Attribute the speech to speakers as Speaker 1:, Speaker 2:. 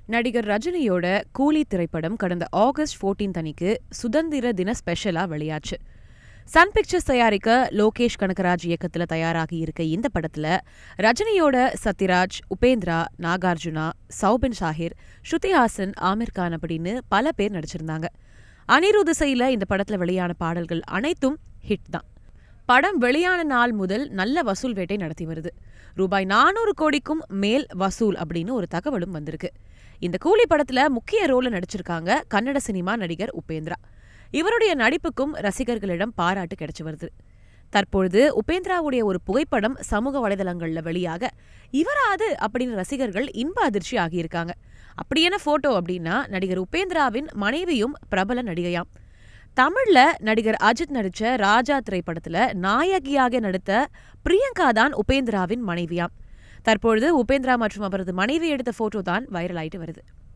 Speaker 1: நடிகர் ரஜினியோட கூலி திரைப்படம் கடந்த ஆகஸ்ட் 14 அன்னைக்கு சுதந்திர தின ஸ்பெஷலா வெளியாச்சு. சன் பிக்சர்ஸ் தயாரிக்க லோகேஷ் கனகராஜ் இயக்கத்துல தயாராகி இருக்க இந்த படத்துல ரஜினியோட சத்யராஜ், உபேந்திரா, நாகார்ஜுனா, சௌபின் ஷாஹிர், ஸ்ருதி ஹாசன், ஆமிர் கான் அப்படின்னு பல பேர் நடிச்சிருந்தாங்க. அனிருத் இசையில இந்த படத்துல வெளியான பாடல்கள் அனைத்தும் ஹிட் தான். படம் வெளியான நாள் முதல் நல்ல வசூல் வேட்டை நடத்தி வருது. ரூபாய் 400 கோடிக்கும் மேல் வசூல் அப்படின்னு ஒரு தகவலும் வந்திருக்கு. இந்த கூலி படத்துல முக்கிய ரோல நடிச்சிருக்காங்க கன்னட சினிமா நடிகர் உபேந்திரா. இவருடைய நடிப்புக்கும் ரசிகர்களிடம் பாராட்டு கிடைச்சு வருது. தற்பொழுது உபேந்திராவுடைய ஒரு புகைப்படம் சமூக வலைதளங்கள்ல வெளியாக இவராது அப்படின்னு ரசிகர்கள் இன்ப அதிர்ச்சி ஆகியிருக்காங்க. அப்படி என்ன போட்டோ அப்படின்னா, நடிகர் உபேந்திராவின் மனைவியும் பிரபல நடிகையாம். தமிழ்ல நடிகர் அஜித் நடிச்ச ராஜா திரைப்படத்துல நாயகியாக நடித்த பிரியங்கா தான் உபேந்திராவின் மனைவியாம். தற்பொழுது உபேந்திரா மற்றும் அவரது மனைவி எடுத்த போட்டோ தான் வைரல் ஆயிட்டு வருது.